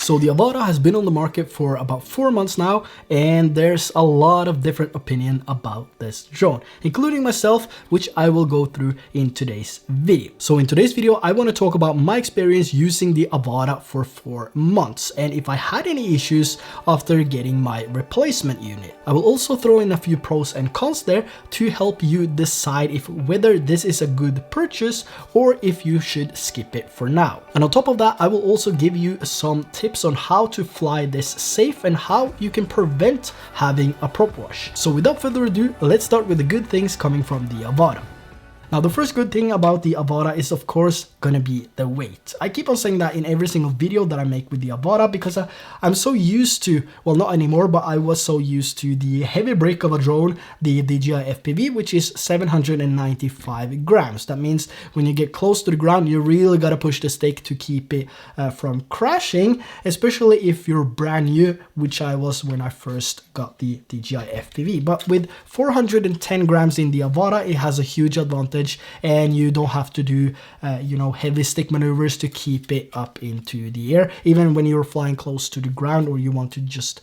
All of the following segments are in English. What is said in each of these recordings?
So the Avata has been on the market for about 4 months now, and there's a lot of different opinion about this drone, including myself, which I will go through in today's video. So in today's video, I want to talk about my experience using the Avata for 4 months, and if I had any issues after getting my replacement unit. I will also throw in a few pros and cons there to help you decide if whether this is a good purchase or if you should skip it for now. And on top of that, I will also give you some tips on how to fly this safe and how you can prevent having a prop wash. So without further ado, let's start with the good things coming from the Avata. Now, the first good thing about the Avata is, of course, gonna be the weight. I keep on saying that in every single video that I make with the Avata because I'm so used to, well, not anymore, but I was so used to the heavy brick of a drone, the DJI FPV, which is 795 grams. That means when you get close to the ground, you really gotta push the stake to keep it from crashing, especially if you're brand new, which I was when I first got the DJI FPV. But with 410 grams in the Avata, it has a huge advantage, and you don't have to do heavy stick maneuvers to keep it up into the air, even when you're flying close to the ground or you want to just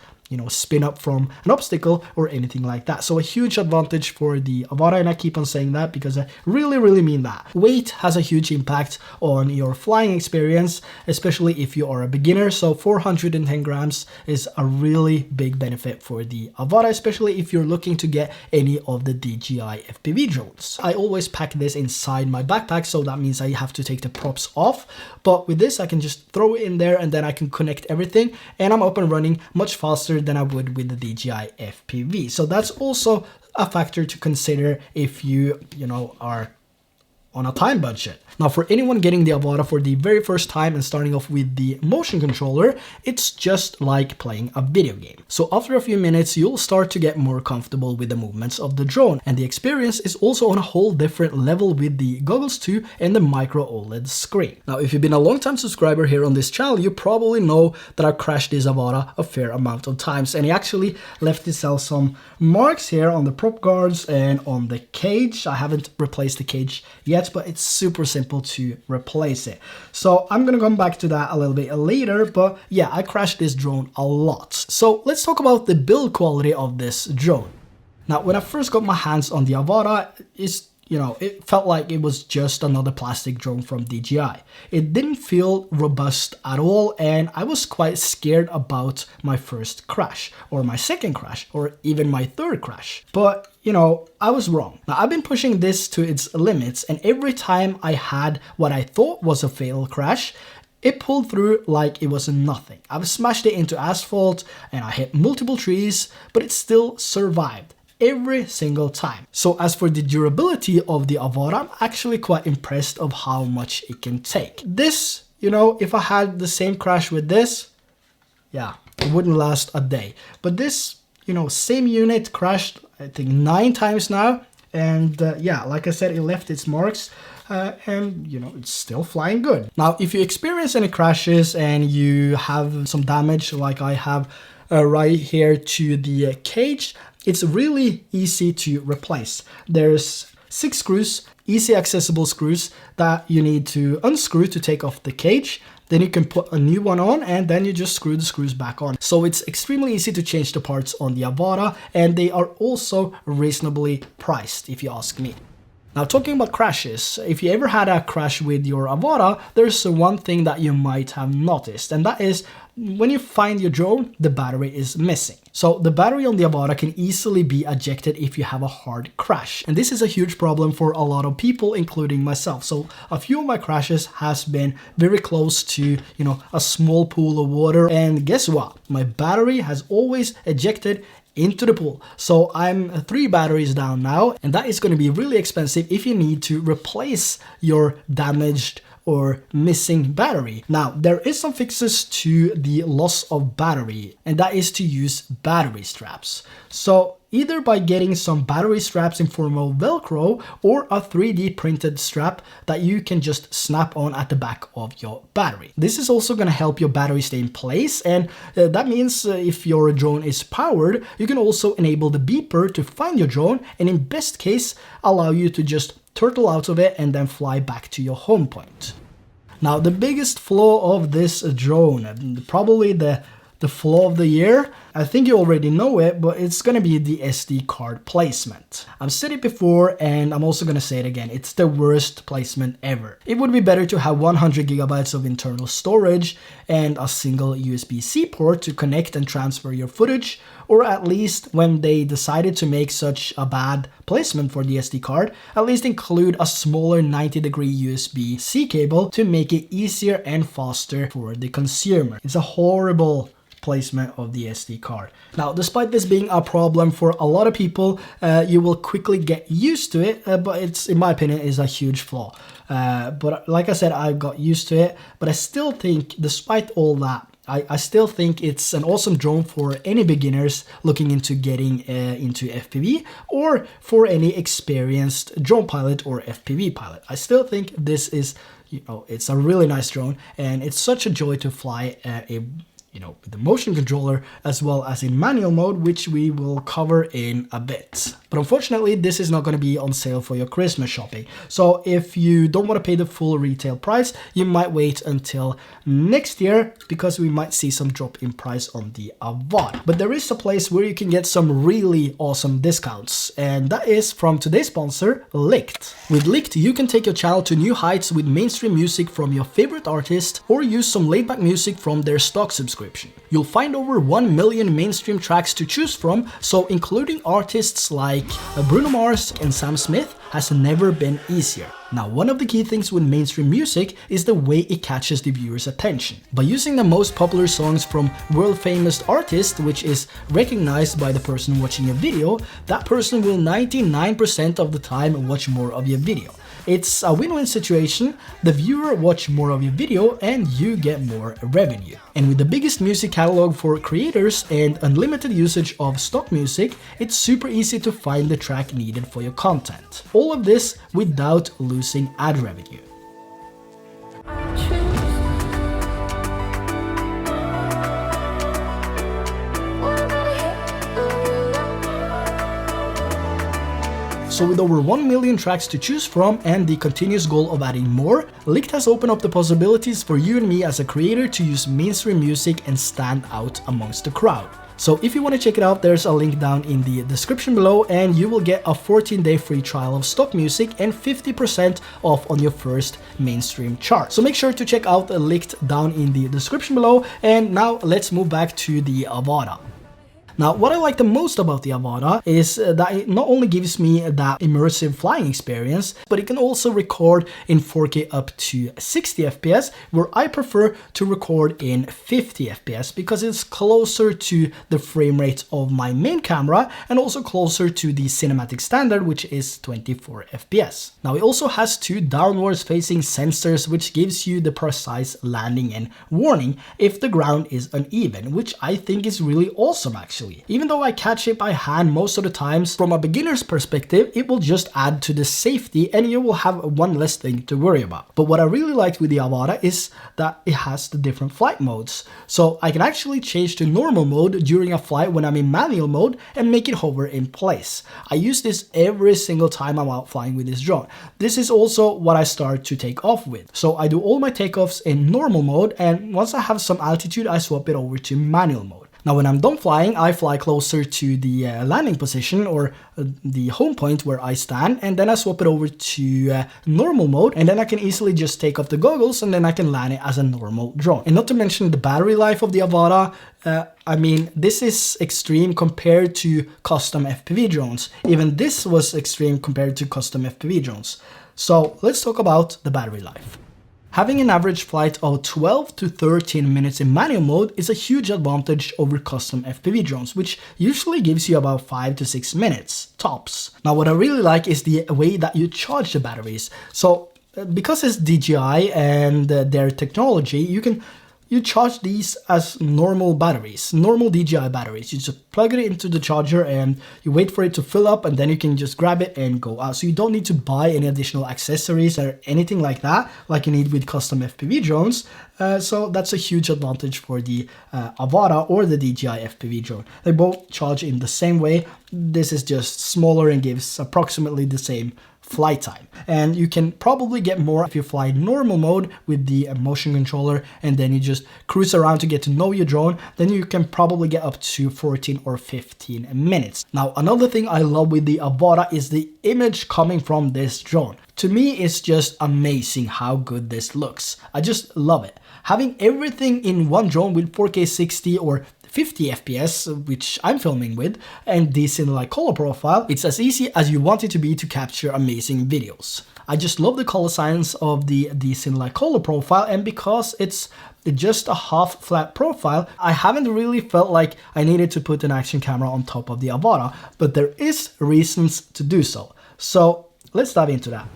spin up from an obstacle or anything like that. So a huge advantage for the Avata, and I keep on saying that because I really mean that. Weight has a huge impact on your flying experience, especially if you are a beginner. So 410 grams is a really big benefit for the Avata, especially if you're looking to get any of the DJI FPV drones. I always pack this inside my backpack, so that means I have to take the props off. But with this, I can just throw it in there and then I can connect everything, and I'm up and running much faster than I would with the DJI FPV. So that's also a factor to consider if you are on a time budget. Now, for anyone getting the Avata for the very first time and starting off with the motion controller, it's just like playing a video game. So after a few minutes, you'll start to get more comfortable with the movements of the drone, and the experience is also on a whole different level with the goggles too and the micro OLED screen. Now, if you've been a long time subscriber here on this channel, you probably know that I've crashed this Avata a fair amount of times, and it actually left itself some marks here on the prop guards and on the cage. I haven't replaced the cage yet, but it's super simple to replace it. So I'm gonna come back to that a little bit later, but yeah, I crashed this drone a lot. So let's talk about the build quality of this drone. Now, when I first got my hands on the Avata, it felt like it was just another plastic drone from DJI. It didn't feel robust at all, and I was quite scared about my first crash, or my second crash, or even my third crash. But I was wrong. Now, I've been pushing this to its limits, and every time I had what I thought was a fatal crash, it pulled through like it was nothing. I've smashed it into asphalt, and I hit multiple trees, but it still survived every single time. So as for the durability of the Avata, I'm actually quite impressed of how much it can take. This, if I had the same crash with this, yeah, it wouldn't last a day. But this, same unit crashed, I think 9 times now. And yeah, like I said, it left its marks. And it's still flying good. Now, if you experience any crashes and you have some damage like I have right here to the cage, it's really easy to replace. There's 6 screws, easy accessible screws that you need to unscrew to take off the cage. Then you can put a new one on, and then you just screw the screws back on. So it's extremely easy to change the parts on the Avata, and they are also reasonably priced, if you ask me. Now, talking about crashes, if you ever had a crash with your Avata, there's one thing that you might have noticed, and that is when you find your drone, the battery is missing. So the battery on the Avata can easily be ejected if you have a hard crash. And this is a huge problem for a lot of people, including myself. So a few of my crashes has been very close to, a small pool of water. And guess what? My battery has always ejected into the pool. So I'm 3 batteries down now, and that is going to be really expensive if you need to replace your damaged or missing battery. Now, there is some fixes to the loss of battery, and that is to use battery straps. So either by getting some battery straps in form of Velcro or a 3D printed strap that you can just snap on at the back of your battery. This is also going to help your battery stay in place, and that means if your drone is powered, you can also enable the beeper to find your drone and in best case allow you to just turtle out of it and then fly back to your home point. Now, the biggest flaw of this drone, probably the flaw of the year, I think you already know it, but it's gonna be the SD card placement. I've said it before and I'm also gonna say it again. It's the worst placement ever. It would be better to have 100 gigabytes of internal storage and a single USB-C port to connect and transfer your footage, or at least when they decided to make such a bad placement for the SD card, at least include a smaller 90-degree USB-C cable to make it easier and faster for the consumer. It's a horrible placement of the SD card. Now, despite this being a problem for a lot of people, you will quickly get used to it, but it's, in my opinion, is a huge flaw. But like I said, I got used to it, but I still think, despite all that, I still think it's an awesome drone for any beginners looking into getting into FPV, or for any experienced drone pilot or FPV pilot. I still think this is, it's a really nice drone, and it's such a joy to fly with the motion controller as well as in manual mode, which we will cover in a bit. But unfortunately, this is not going to be on sale for your Christmas shopping. So if you don't want to pay the full retail price, you might wait until next year, because we might see some drop in price on the Avata. But there is a place where you can get some really awesome discounts, and that is from today's sponsor, Likt. With Likt, you can take your channel to new heights with mainstream music from your favorite artist, or use some laid-back music from their stock subscription. You'll find over 1 million mainstream tracks to choose from, so including artists like Bruno Mars and Sam Smith has never been easier. Now, one of the key things with mainstream music is the way it catches the viewer's attention. By using the most popular songs from world-famous artists, which is recognized by the person watching your video, that person will 99% of the time watch more of your video. It's a win-win situation. The viewer watch more of your video and you get more revenue. And with the biggest music catalog for creators and unlimited usage of stock music, it's super easy to find the track needed for your content. All of this without losing ad revenue. So with over 1 million tracks to choose from and the continuous goal of adding more, Likt has opened up the possibilities for you and me as a creator to use mainstream music and stand out amongst the crowd. So if you want to check it out, there's a link down in the description below, and you will get a 14-day free trial of stock music and 50% off on your first mainstream chart. So make sure to check out the link down in the description below. And now let's move back to the Avata. Now, what I like the most about the Avata is that it not only gives me that immersive flying experience, but it can also record in 4K up to 60 FPS, where I prefer to record in 50 FPS because it's closer to the frame rate of my main camera and also closer to the cinematic standard, which is 24 FPS. Now, it also has two downwards facing sensors, which gives you the precise landing and warning if the ground is uneven, which I think is really awesome actually. Even though I catch it by hand most of the times, from a beginner's perspective, it will just add to the safety and you will have one less thing to worry about. But what I really liked with the Avata is that it has the different flight modes. So I can actually change to normal mode during a flight when I'm in manual mode and make it hover in place. I use this every single time I'm out flying with this drone. This is also what I start to take off with. So I do all my takeoffs in normal mode, and once I have some altitude, I swap it over to manual mode. Now, when I'm done flying, I fly closer to the landing position or the home point where I stand, and then I swap it over to normal mode, and then I can easily just take off the goggles and then I can land it as a normal drone. And not to mention the battery life of the Avata. I mean, this is extreme compared to custom FPV drones. Even this was extreme compared to custom FPV drones. So let's talk about the battery life. Having an average flight of 12 to 13 minutes in manual mode is a huge advantage over custom FPV drones, which usually gives you about 5 to 6 minutes, tops. Now, what I really like is the way that you charge the batteries. So, because it's DJI and their technology, you charge these as normal batteries, normal DJI batteries. You just plug it into the charger and you wait for it to fill up, and then you can just grab it and go out. So you don't need to buy any additional accessories or anything like that, like you need with custom FPV drones. So that's a huge advantage for the Avata or the DJI FPV drone. They both charge in the same way. This is just smaller and gives approximately the same flight time. And you can probably get more if you fly normal mode with the motion controller and then you just cruise around to get to know your drone. Then you can probably get up to 14 or 15 minutes. Now, another thing I love with the Avata is the image coming from this drone. To me, it's just amazing how good this looks. I just love it. Having everything in one drone with 4K 60 or 50 FPS, which I'm filming with, and decent like color profile, it's as easy as you want it to be to capture amazing videos. I just love the color science of the decent like color profile, and because it's just a half flat profile, I haven't really felt like I needed to put an action camera on top of the Avata, but there is reasons to do so. So let's dive into that.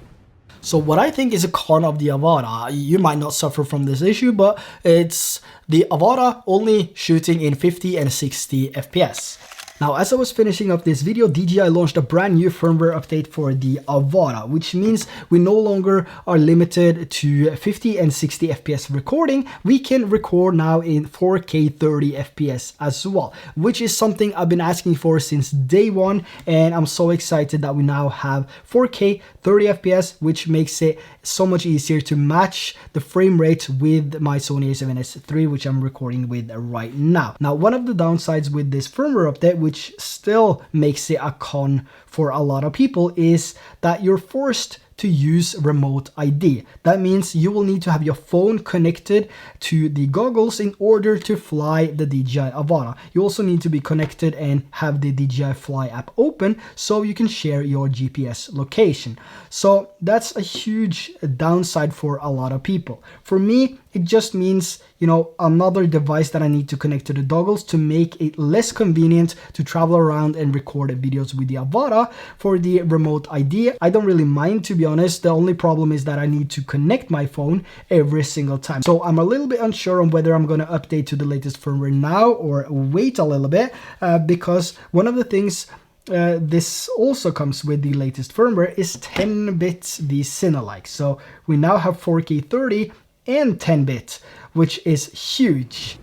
So what I think is a con of the Avata, you might not suffer from this issue, but it's the Avata only shooting in 50 and 60 FPS. Now, as I was finishing up this video, DJI launched a brand new firmware update for the Avata, which means we no longer are limited to 50 and 60 FPS recording. We can record now in 4K 30 FPS as well, which is something I've been asking for since day one, and I'm so excited that we now have 4K 30 FPS, which makes it so much easier to match the frame rate with my Sony a7S III, which I'm recording with right now. Now, one of the downsides with this firmware update, which still makes it a con for a lot of people, is that you're forced to use remote ID. That means you will need to have your phone connected to the goggles in order to fly the DJI Avata. You also need to be connected and have the DJI Fly app open so you can share your GPS location. So that's a huge downside for a lot of people. For me, it just means, you know, another device that I need to connect to the goggles to make it less convenient to travel around and record videos with the Avata. For the remote ID, I don't really mind, to be honest. The only problem is that I need to connect my phone every single time. So I'm a little bit unsure on whether I'm going to update to the latest firmware now or wait a little bit, because one of the things this also comes with the latest firmware is 10-bit the Cine-like. So we now have 4K 30 and 10-bit, which is huge.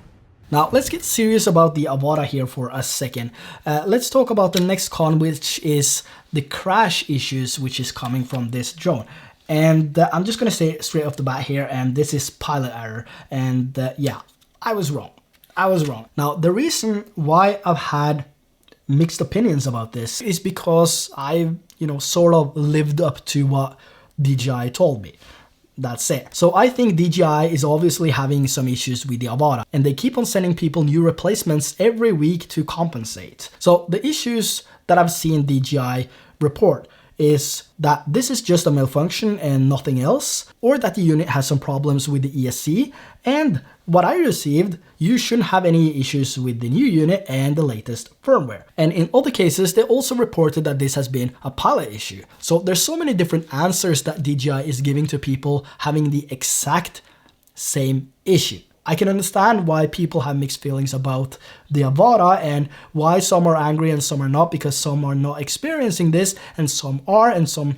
Now let's get serious about the Avata here for a second. Let's talk about the next con, which is the crash issues which is coming from this drone. And I'm just gonna say straight off the bat here, and this is pilot error. And yeah, I was wrong. Now the reason why I've had mixed opinions about this is because I've, sort of lived up to what DJI told me. That's it. So I think DJI is obviously having some issues with the Avata, and they keep on sending people new replacements every week to compensate. So the issues that I've seen DJI report is that this is just a malfunction and nothing else, or that the unit has some problems with the ESC, and what I received, you shouldn't have any issues with the new unit and the latest firmware. And in other cases, they also reported that this has been a pilot issue. So there's so many different answers that DJI is giving to people having the exact same issue. I can understand why people have mixed feelings about the Avata and why some are angry and some are not, because some are not experiencing this and some are, and some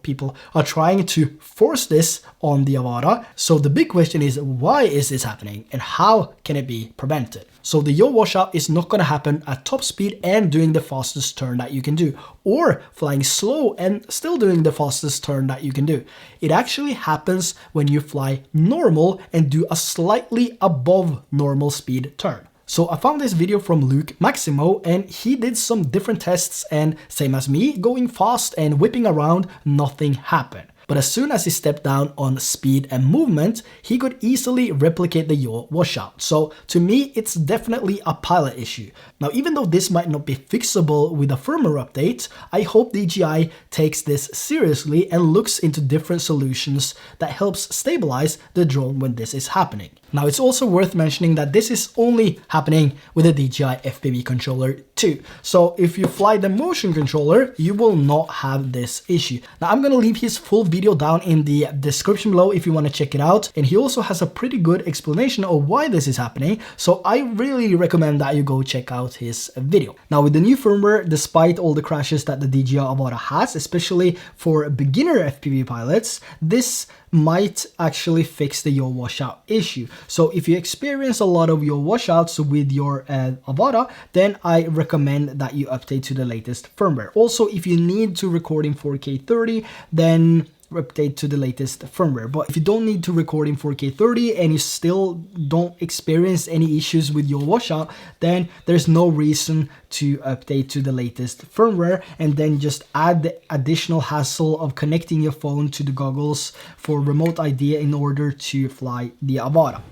people are trying to force this on the Avata. So the big question is, why is this happening and how can it be prevented? So the yaw washout is not going to happen at top speed and doing the fastest turn that you can do, or flying slow and still doing the fastest turn that you can do. It actually happens when you fly normal and do a slightly above normal speed turn. So I found this video from Luke Maximo, and he did some different tests, and same as me, going fast and whipping around, nothing happened. But as soon as he stepped down on speed and movement, he could easily replicate the yaw washout. So to me, it's definitely a pilot issue. Now, even though this might not be fixable with a firmware update, I hope DJI takes this seriously and looks into different solutions that helps stabilize the drone when this is happening. Now, it's also worth mentioning that this is only happening with the DJI FPV controller too. So if you fly the motion controller, you will not have this issue. Now, I'm gonna leave his full video down in the description below if you want to check it out. And he also has a pretty good explanation of why this is happening. So I really recommend that you go check out his video. Now, with the new firmware, despite all the crashes that the DJI Avata has, especially for beginner FPV pilots, this might actually fix the yaw washout issue. So if you experience a lot of your washouts with your Avata, then I recommend that you update to the latest firmware. Also, if you need to record in 4K 30, then update to the latest firmware. But if you don't need to record in 4K 30 and you still don't experience any issues with your washout, then there's no reason to update to the latest firmware and then just add the additional hassle of connecting your phone to the goggles for remote ID in order to fly the Avata.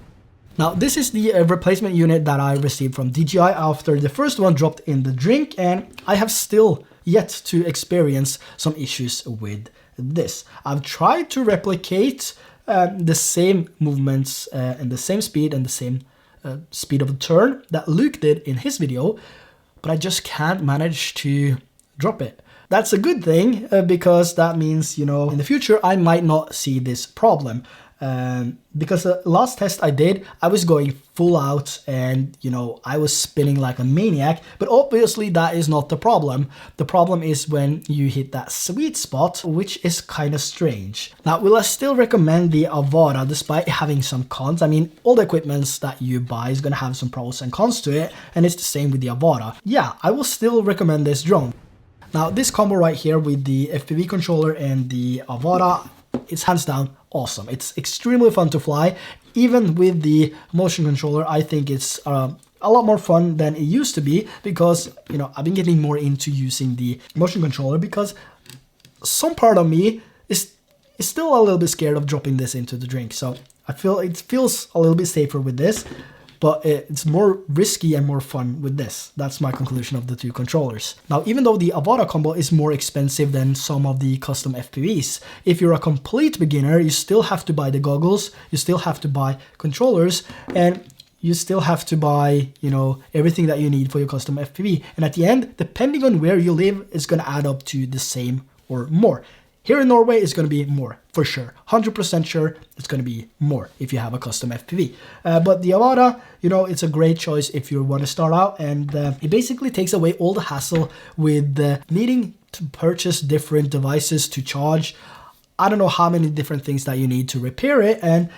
Now, this is the replacement unit that I received from DJI after the first one dropped in the drink, and I have still yet to experience some issues with this. I've tried to replicate the same movements and the same speed and the same speed of turn that Luke did in his video, but I just can't manage to drop it. That's a good thing because that means, you know, in the future I might not see this problem. Because the last test I did, I was going full out and, you know, I was spinning like a maniac, but obviously that is not the problem. The problem is when you hit that sweet spot, which is kind of strange. Now, will I still recommend the Avata despite having some cons? I mean, all the equipments that you buy is going to have some pros and cons to it, and it's the same with the Avata. Yeah, I will still recommend this drone. Now, this combo right here with the FPV controller and the Avata, it's hands down awesome. It's extremely fun to fly. Even with the motion controller, I think it's a lot more fun than it used to be because, you know, I've been getting more into using the motion controller because some part of me is still a little bit scared of dropping this into the drink. So I feel it feels a little bit safer with this, but it's more risky and more fun with this. That's my conclusion of the two controllers. Now, even though the Avata combo is more expensive than some of the custom FPVs, if you're a complete beginner, you still have to buy the goggles, you still have to buy controllers, and you still have to buy, you know, everything that you need for your custom FPV. And at the end, depending on where you live, it's gonna add up to the same or more. Here in Norway, it's going to be more, for sure. 100% sure it's going to be more if you have a custom FPV. But the Avata, you know, it's a great choice if you want to start out. And it basically takes away all the hassle with needing to purchase different devices to charge. I don't know how many different things that you need to repair it. And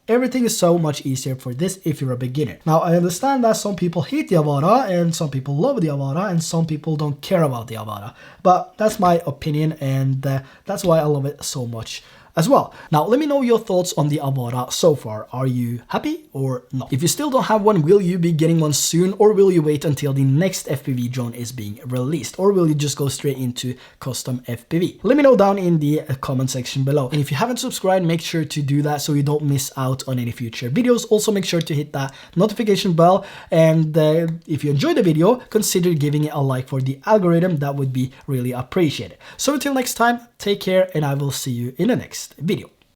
everything is so much easier for this if you're a beginner. Now, I understand that some people hate the Avata and some people love the Avata and some people don't care about the Avata. But that's my opinion, and that's why I love it so much as well. Now, let me know your thoughts on the Avata so far. Are you happy or not? If you still don't have one, will you be getting one soon, or will you wait until the next FPV drone is being released, or will you just go straight into custom FPV? Let me know down in the comment section below. And if you haven't subscribed, make sure to do that so you don't miss out on any future videos. Also, make sure to hit that notification bell, and if you enjoyed the video, consider giving it a like for the algorithm. That would be really appreciated. So until next time, take care, and I will see you in the next video.